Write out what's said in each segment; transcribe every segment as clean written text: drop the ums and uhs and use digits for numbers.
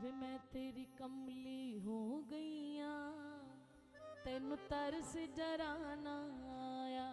वे मैं तेरी कमली हो गईया, तेनू तरस डराना आया।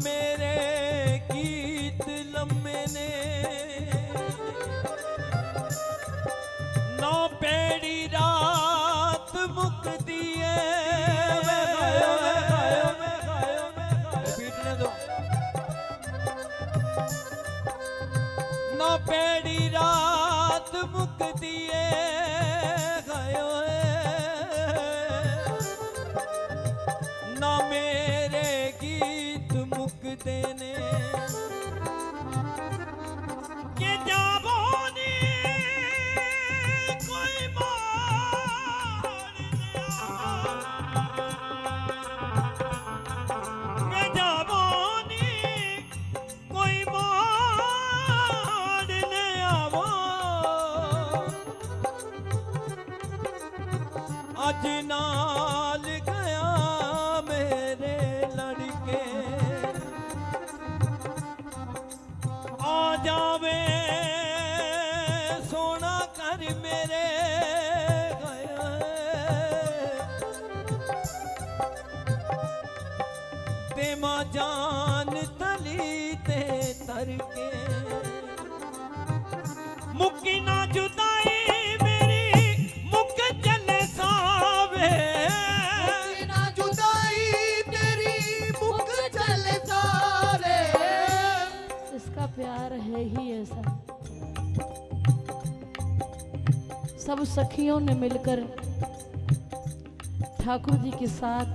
मेरे गीत लम्बे ने ना पेड़ी रात मुकदी है पीटने दो ना पेड़ी रात मुकदी है गयो ना मेरे गीत मुकदे ने के जाबोनी कोई के जाबोनी कोई मारने आवो अज नाल गया मेरे लड़के आ जावे सोना कर मेरे गया ते मां जान तली ते तर के मुक्की ना जुदाई मेरी मुक चले सावे ना जुदाई तेरी मुख चले सारे। इसका प्यार है ही ऐसा। सब सखियों ने मिलकर ठाकुर जी के साथ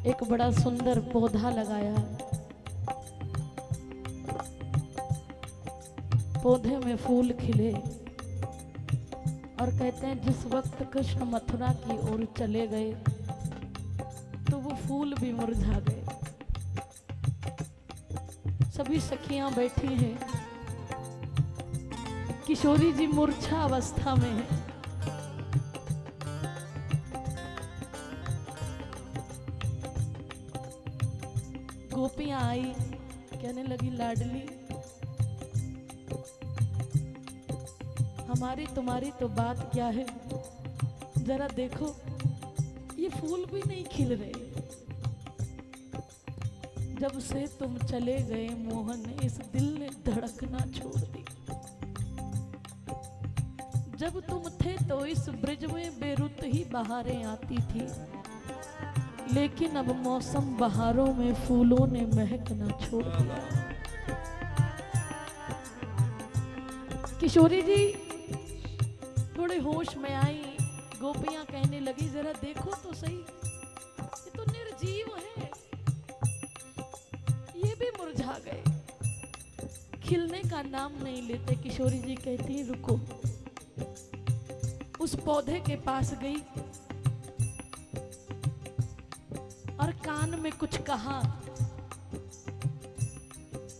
एक बड़ा सुंदर पौधा लगाया। पौधे में फूल खिले और कहते हैं जिस वक्त कृष्ण मथुरा की ओर चले गए तो वो फूल भी मुरझा गए। सभी सखियां बैठी हैं, किशोरी जी मूर्छा अवस्था में है। गोपियां आई, कहने लगी लाडली हमारी तुम्हारी तो बात क्या है, जरा देखो ये फूल भी नहीं खिल रहे। जब से तुम चले गए मोहन इस दिल ने धड़कना छोड़ दी। जब तुम थे तो इस ब्रिज में बेरुत ही बहारें आती थी, लेकिन अब मौसम बहारों में फूलों ने महकना छोड़ दिया। किशोरी जी थोड़े होश में आई। गोपियां कहने लगी जरा देखो तो सही, ये तो निर्जीव है, ये भी मुरझा गए, खिलने का नाम नहीं लेते। किशोरी जी कहती रुको। उस पौधे के पास गई और कान में कुछ कहा।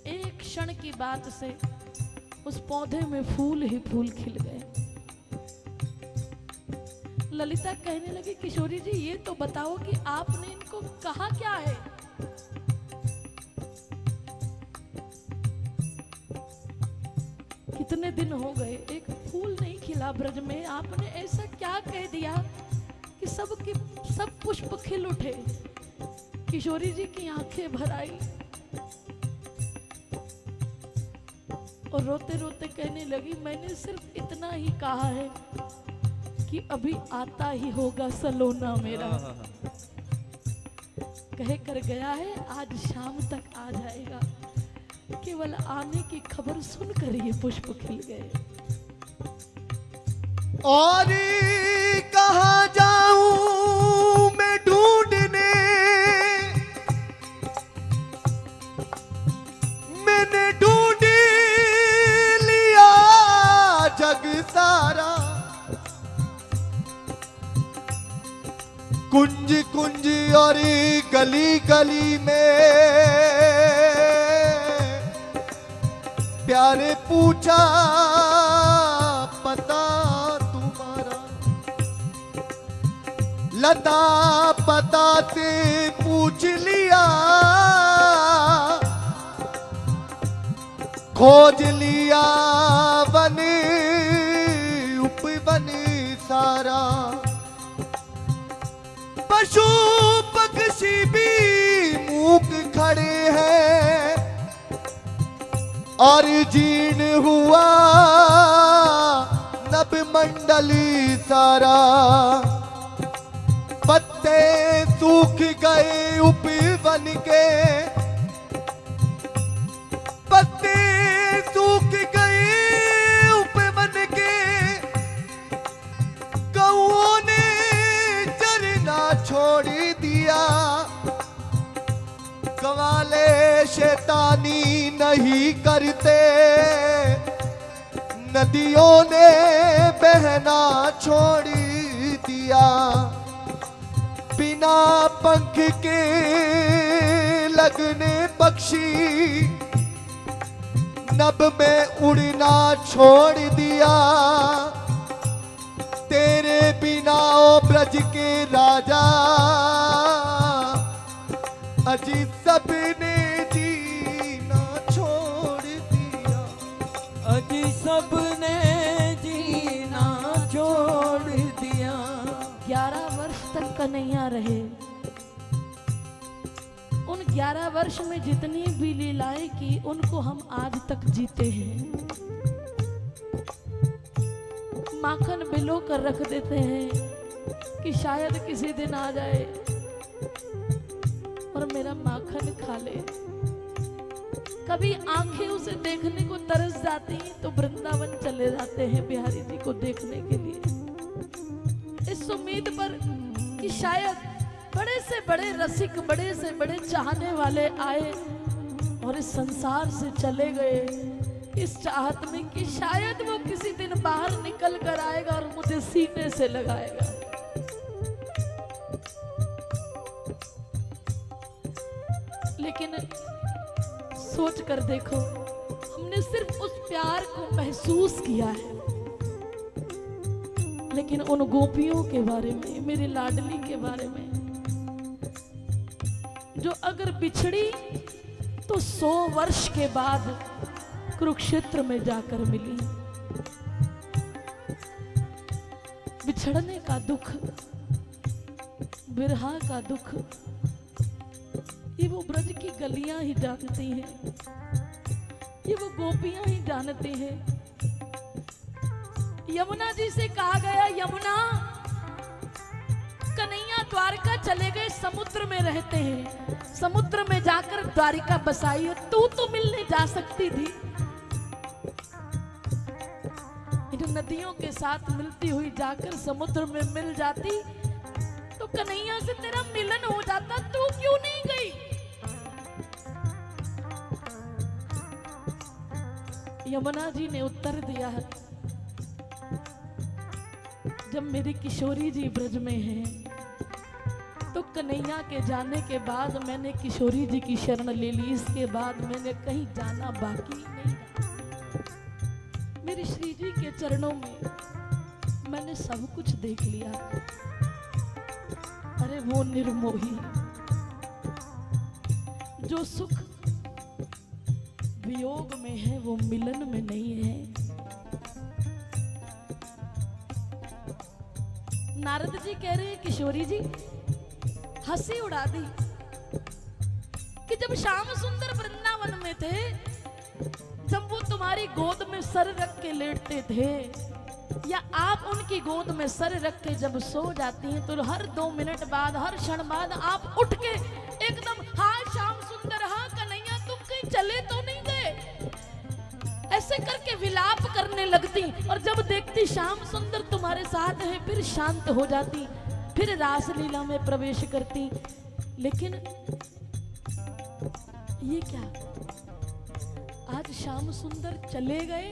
एक क्षण की बात से उस पौधे में फूल ही फूल खिल गए। ललिता कहने लगी किशोरी जी ये तो बताओ कि आपने इनको कहा क्या है। कितने दिन हो गए एक फूल नहीं खिला ब्रज में, आपने ऐसा क्या कह दिया कि सब पुष्प खिल उठे। किशोरी जी की आंखें भर आई और रोते रोते कहने लगी मैंने सिर्फ इतना ही कहा है कि अभी आता ही होगा सलोना मेरा। कह कर गया है आज शाम तक आ जाएगा। केवल आने की खबर सुनकर ये पुष्प खिल गए। और कहाँ जाऊं मैं ढूंढने, मैंने ढूंढ लिया जग सारा। कुंज कुंज और गली गली में प्यारे पूछा पता तुम्हारा, लता पता से पूछ लिया, खोज लिया वन उपवन सारा। पशु पक्षी भी मूक खड़े पड़े हैं और जीर्ण हुआ नभ मंडली सारा। पत्ते सूख गए उपवन के, पत्ते सूख गए उपवन के, गौओं ने चरना छोड़ दिया। कवाले शैतानी नहीं करते, नदियों ने बहना छोड़ दिया। बिना पंख के लगने पक्षी नभ में उड़ना छोड़ दिया। तेरे बिना ओ ब्रज के राजा अजी सबने जीना छोड़ दिया। अजी सबने जीना छोड़ दिया। 11 वर्ष तक कन्हैया रहे। उन 11 वर्ष में जितनी भी लीलाएं की उनको हम आज तक जीते हैं। माखन बिलो कर रख देते हैं कि शायद किसी दिन आ जाए और मेरा माखन खा ले। कभी आंखें उसे देखने को तरस जाती तो वृंदावन चले जाते हैं बिहारी जी को देखने के लिए, इस उम्मीद पर कि शायद बड़े से बड़े रसिक, बड़े से बड़े चाहने वाले आए और इस संसार से चले गए, इस चाहत में कि शायद वो किसी दिन बाहर निकल कर आएगा और मुझे सीने से लगाएगा। लेकिन सोच कर देखो, हमने सिर्फ उस प्यार को महसूस किया है, लेकिन उन गोपियों के बारे में, मेरी लाडली के बारे में, जो अगर बिछड़ी तो 100 वर्ष के बाद कुरुक्षेत्र में जाकर मिली। बिछड़ने का दुख, बिरहा का दुख, ये वो ब्रज की गलियां ही जानती हैं, ये वो गोपियां ही जानती हैं। यमुना जी से कहा गया, यमुना कन्हैया द्वारका चले गए, समुद्र में रहते हैं, समुद्र में जाकर द्वारिका बसाई है, तू तो मिलने जा सकती थी। इन नदियों के साथ मिलती हुई जाकर समुद्र में मिल जाती तो कन्हैया से तेरा मिलन हो जाता, तू क्यों नहीं गई? यमुना जी ने उत्तर दिया है, जब मेरी किशोरी जी ब्रज में हैं तो कन्हैया के जाने के बाद मैंने किशोरी जी की शरण ले ली, इसके बाद मैंने कहीं जाना बाकी नहीं। मेरे श्री जी के चरणों में मैंने सब कुछ देख लिया। अरे वो निर्मोही जो सुख वियोग में है वो मिलन में नहीं है। नारद जी कह रहे हैं, किशोरी जी हंसी उड़ा दी कि जब श्याम सुंदर वृंदावन में थे, जब वो तुम्हारी गोद में सर रख के लेटते थे या आप उनकी गोद में सर रख के जब सो जाती हैं तो हर 2 मिनट बाद, हर क्षण बाद आप उठ के एकदम, हाँ श्याम सुंदर, हाँ कन्हैया तुम कहीं चले तो नहीं गए, ऐसे करके विलाप करने लगती। और जब देखती श्याम सुंदर तुम्हारे साथ है फिर शांत हो जाती, फिर रासलीला में प्रवेश करती। लेकिन ये क्या, आज श्याम सुंदर चले गए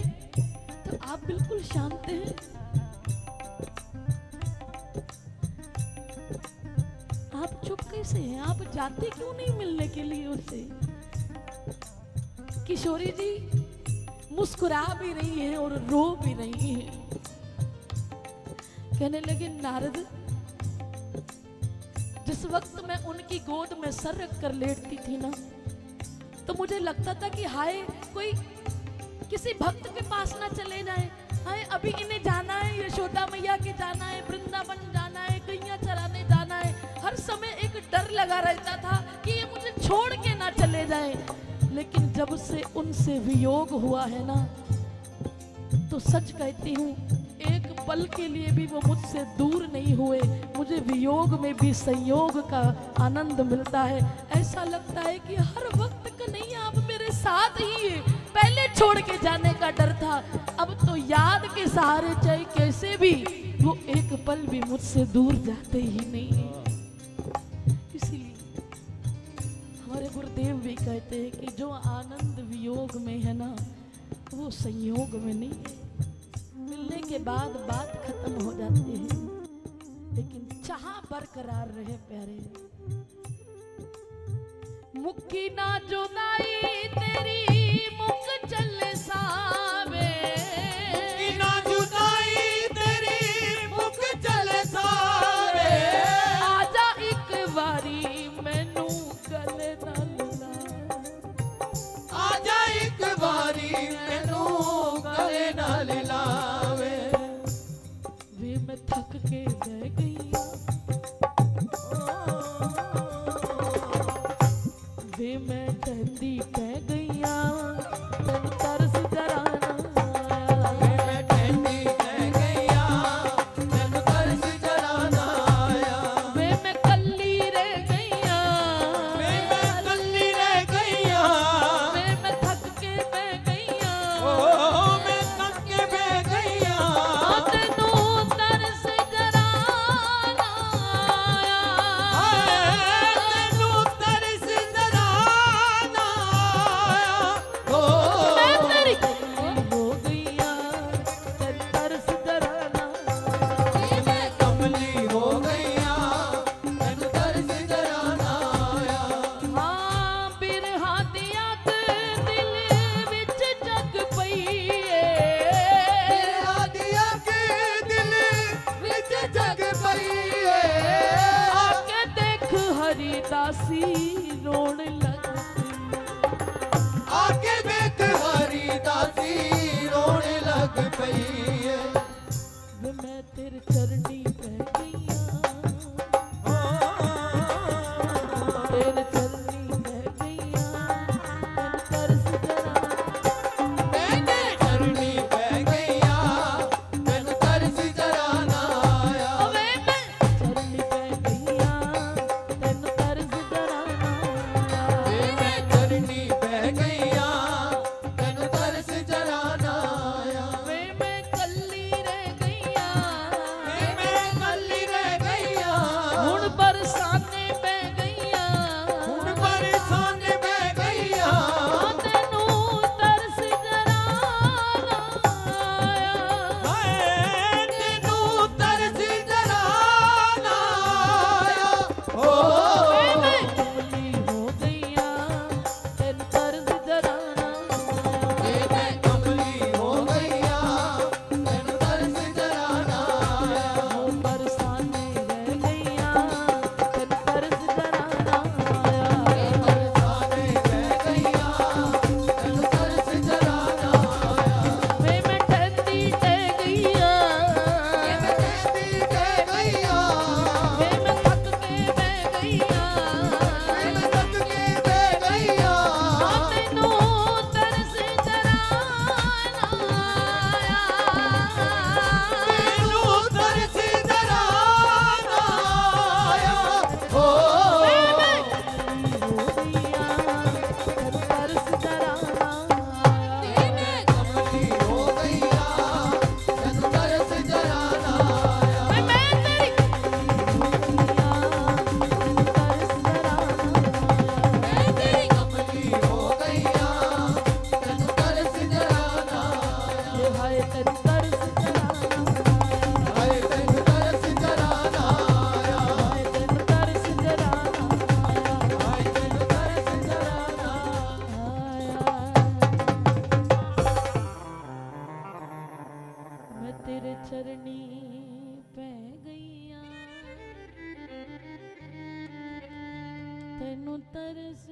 तो आप बिल्कुल शांत हैं। आप चुप कैसे हैं? आप जाते क्यों नहीं मिलने के लिए उससे? किशोरी जी मुस्कुरा भी रही है और रो भी रही है। कहने लगे, नारद जिस वक्त मैं उनकी गोद में सर रख कर लेटती थी ना, तो मुझे लगता था कि हाय कोई किसी भक्त के पास ना चले जाए, हाय अभी इन्हें जाना है, यशोदा मैया के जाना है, वृंदावन जाना है, गैया चराने जाना है। हर समय एक डर लगा रहता था कि ये मुझे छोड़ के ना चले जाए, लेकिन जब से उनसे वियोग हुआ है ना, तो सच कहती हूँ एक पल के लिए भी वो मुझसे दूर नहीं हुए। मुझे वियोग में भी संयोग का आनंद मिलता है। ऐसा लगता है कि हर वक्त कन्हैया आप मेरे साथ ही है। पहले छोड़ के जाने का डर था, अब तो याद के सहारे चाहे कैसे भी वो एक पल भी मुझसे दूर जाते ही नहीं है। इसीलिए हमारे गुरुदेव भी कहते हैं कि जो आनंद वियोग में है ना, वो संयोग में नहीं है। मिलने के बाद बात खत्म हो जाती है, लेकिन चाह बरकरार रहे प्यारे। मुक्की ना जुदाई तेरी मुख चले सावे, मुक्की ना जुदाई तेरी मुख चले सावे। आजा एक बारी मैनू गले नाल ला, आजा एक बारी मैनू गले नाल लावे। वे मैं थक के बह गई, वे मैं ठंडी पै गईया, तन तरस जरा ना आया। वे मैं ठंडी रह गईया, तैनू तरस जरा ना आया। वे मैं कल्ली रह गईया, वे मैं कल्ली रह गईया, वे मैं थक के बह गईया, ओ मैं थक के बह गईया। तेनू तरस जरा ना आया। तैनू तरस जरा ना आया। ओ मैं तेरी कल्ली हो गईया, तन तरस जरा ना आया। मैं कमली हो गईया, तैनू तरस जरा ना आया। हाँ बिरहा दिया ते दिल विच जग पई ए, तेरा दिया के दिल विच जग पई है। आके देख हरिदासी रोण लग पई। आके देख हरिदासी रोने लग पई है। वे मैं तेरे चरनी पै गईया, तेरे चरनी पै गईया, तन तरस जरा मैंने चरनी पै गईया, तैनू तरस जरा ना आया। वे मैं चरनी पै गईया, तन तरस जरा ना आया। वे मैं चरनी पै गईया, तैनू तरस जरा ना आया। वे मैं कल्ली रह गईया, वे मैं कल्ली रह गईया, हुण बरसाने पै गईया, हुण बरसाने बह गईया। तैनू तरस जरा ना आया। हाय तैनू तरस जरा ना आया। ओ वे मैं कमली हो गईया, तैनू तरस जरा ना आया। वे मैं कमली हो गईया, तैनू तरस जरा ना आया। हुण बरसाने रह गईया, तैनू तरस जरा ना आया। बरसाने बह गईया, तैनू तरस जरा ना आया। वे मैं ठंडी रह गईया, मैं कहती कह गईया, वे मैं थक के बह गईया, मैं थक के बह गईया। तैनू तरस जरा ना आया। तैनू तरस जरा ना आया। ओ वे मैं कमली हो गईया, तैनू तरस जरा ना आया। मैं कमली हो गईया, तैनू तरस जरा ना आया। वे मैं तेरी कमली हो गईया, तैनू तरस जरा ना आया। मैं तेरी कमली तैनू तरस